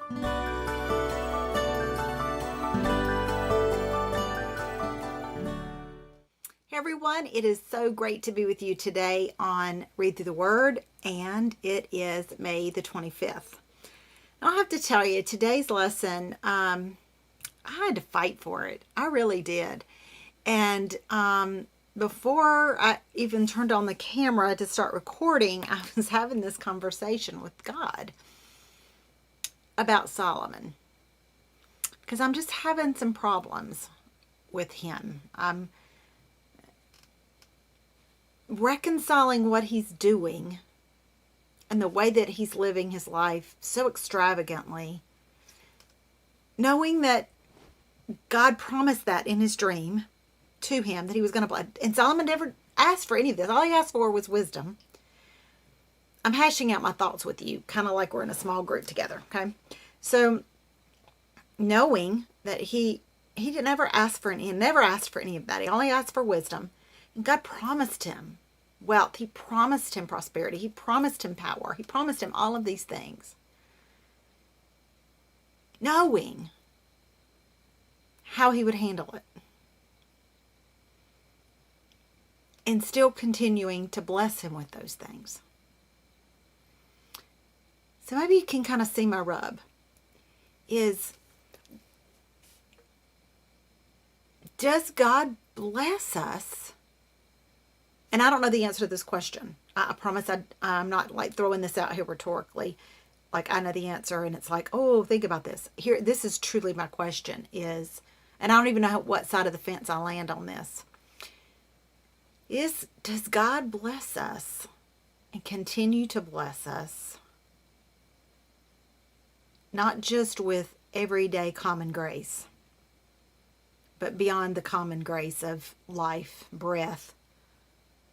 Hey everyone, it is so great to be with you today on Read Through the Word, and it is May the 25th. Now, I have to tell you, today's lesson, I had to fight for it. I really did. And before I even turned on the camera to start recording, I was having this conversation with God about Solomon, because I'm just having some problems with him. I'm reconciling what he's doing and the way that he's living his life so extravagantly, knowing that God promised that in his dream to him, that he was going to bless. And Solomon never asked for any of this. All he asked for was wisdom. I'm hashing out my thoughts with you, kind of like we're in a small group together, okay? So knowing that he didn't ever ask for any of that. He only asked for wisdom. And God promised him wealth. He promised him prosperity. He promised him power. He promised him all of these things. Knowing how he would handle it. And still continuing to bless him with those things. So maybe you can kind of see my rub. Does God bless us? And I don't know the answer to this question. I promise I'm not like throwing this out here rhetorically. Like I know the answer and it's like, oh, think about this. Here, this is truly my question and I don't even know what side of the fence I land on this. Does God bless us and continue to bless us? Not just with everyday common grace, but beyond the common grace of life, breath,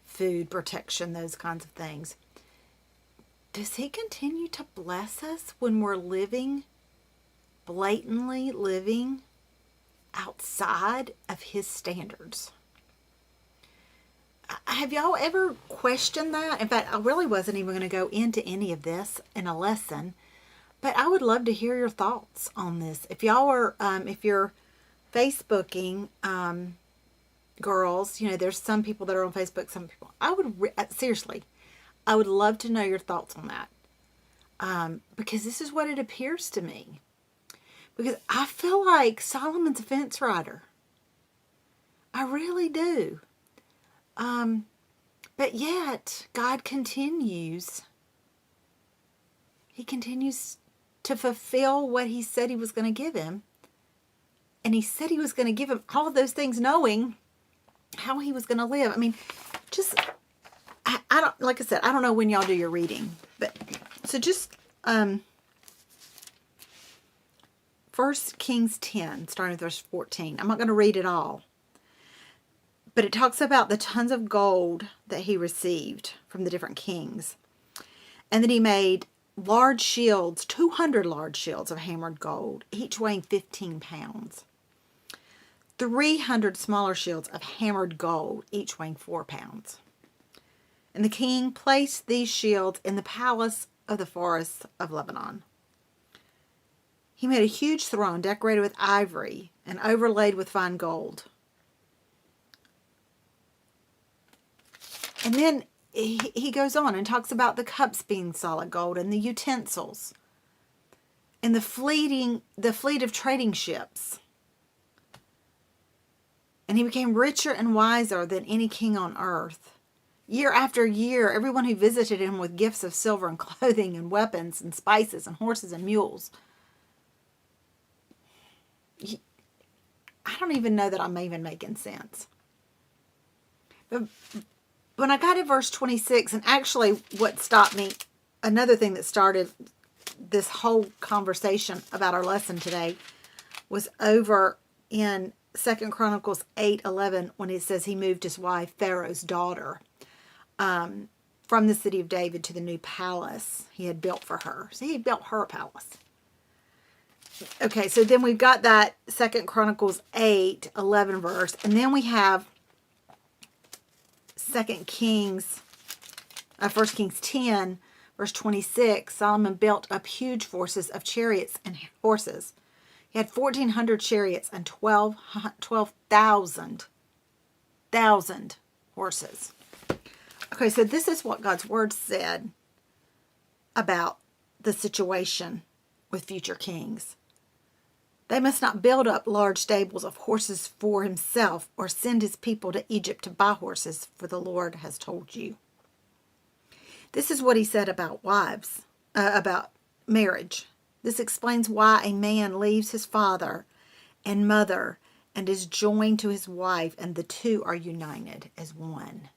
food, protection, those kinds of things. Does he continue to bless us when we're blatantly living outside of his standards? Have y'all ever questioned that? In fact, I really wasn't even going to go into any of this in a lesson, but I would love to hear your thoughts on this. If y'all are, if you're Facebooking, girls, there's some people that are on Facebook, some people. Seriously, I would love to know your thoughts on that. Because this is what it appears to me. Because I feel like Solomon's a fence rider. I really do. But yet, God continues. He continues to fulfill what he said he was going to give him. And he said he was going to give him all of those things knowing how he was going to live. I mean, I don't, like I said, I don't know when y'all do your reading, but so just 1 Kings 10, starting with verse 14. I'm not going to read it all, but it talks about the tons of gold that he received from the different kings, and that he made large shields, 200 large shields of hammered gold, each weighing 15 pounds. 300 smaller shields of hammered gold, each weighing 4 pounds. And the king placed these shields in the palace of the forests of Lebanon. He made a huge throne decorated with ivory and overlaid with fine gold. And then he goes on and talks about the cups being solid gold and the utensils and the fleet of trading ships. And he became richer and wiser than any king on earth. Year after year, everyone who visited him with gifts of silver and clothing and weapons and spices and horses and mules. I don't even know that I'm even making sense. But when I got to verse 26, and actually what stopped me, another thing that started this whole conversation about our lesson today was over in 2 Chronicles 8:11, when it says he moved his wife, Pharaoh's daughter, from the city of David to the new palace he had built for her. So he built her a palace. Okay, so then we've got that 2 Chronicles 8:11 verse, and then we have 1 Kings 10, Verse 26, Solomon built up huge forces of chariots and horses. He had 1,400 chariots and 12,000 horses. Okay, so this is what God's word said about the situation with future kings. They must not build up large stables of horses for himself or send his people to Egypt to buy horses, for the Lord has told you. This is what he said about wives, about marriage. This explains why a man leaves his father and mother and is joined to his wife, and the two are united as one.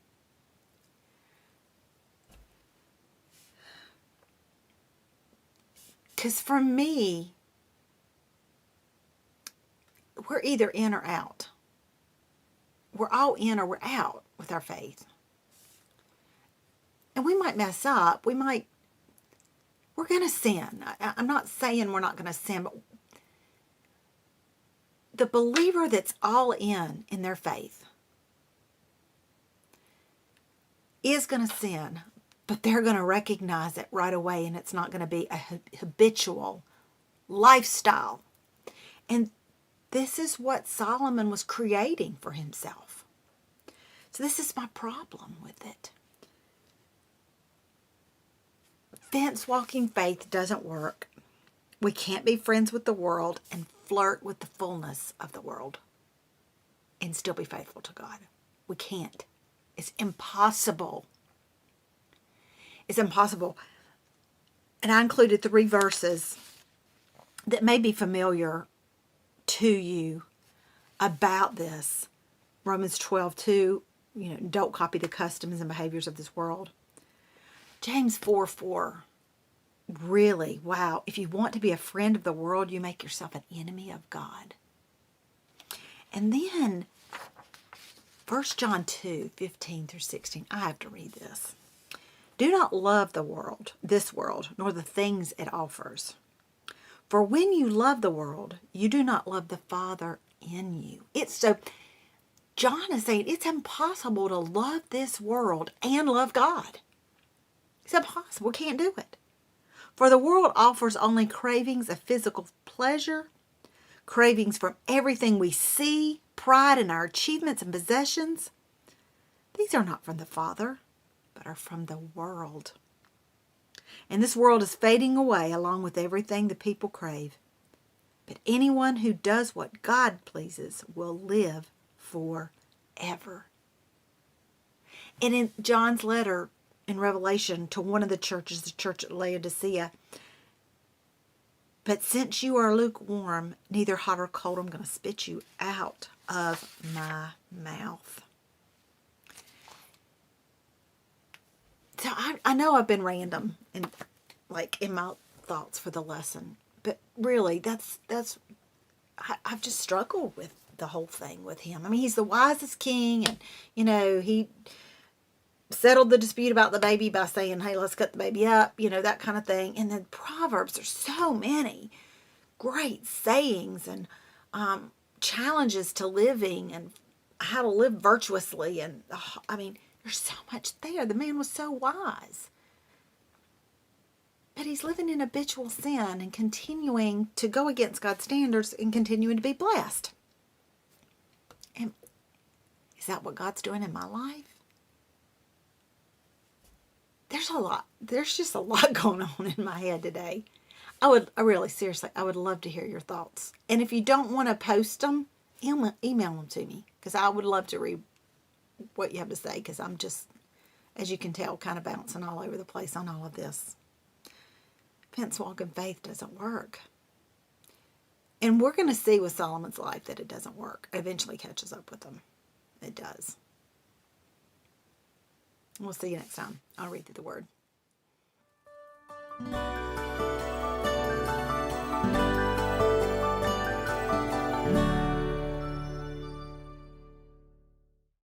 Because for me, we're either in or out. We're all in or we're out with our faith. And we might mess up. We're going to sin. I'm not saying we're not going to sin, but the believer that's all in their faith is going to sin, but they're going to recognize it right away, and it's not going to be a habitual lifestyle. And this is what Solomon was creating for himself. So this is my problem with it. Fence-walking faith doesn't work. We can't be friends with the world and flirt with the fullness of the world and still be faithful to God. We can't. It's impossible. It's impossible. And I included 3 verses that may be familiar to you about this. Romans 12:2, don't copy the customs and behaviors of this world. James 4:4, really, wow. If you want to be a friend of the world, you make yourself an enemy of God. And then 1 John 2:15-16, I have to read this. Do not love this world, nor the things it offers. For when you love the world, you do not love the Father in you. John is saying it's impossible to love this world and love God. It's impossible. We can't do it. For the world offers only cravings of physical pleasure, cravings from everything we see, pride in our achievements and possessions. These are not from the Father, but are from the world. And this world is fading away along with everything the people crave. But anyone who does what God pleases will live forever. And in John's letter in Revelation to one of the churches, the church at Laodicea, but since you are lukewarm, neither hot or cold, I'm going to spit you out of my mouth. So I know I've been random in my thoughts for the lesson, but really I've just struggled with the whole thing with him. I mean, he's the wisest king, and he settled the dispute about the baby by saying, hey, let's cut the baby up, that kind of thing. And then Proverbs, there's so many great sayings and challenges to living and how to live virtuously. And there's so much there. The man was so wise. But he's living in habitual sin and continuing to go against God's standards and continuing to be blessed. And is that what God's doing in my life? There's just a lot going on in my head today. I would love to hear your thoughts. And if you don't want to post them, email them to me, because I would love to read what you have to say, because I'm just, as you can tell, kind of bouncing all over the place on all of this. Fence walking faith doesn't work. And we're going to see with Solomon's life that it doesn't work. It eventually catches up with him. It does. We'll see you next time. I'll read through the word.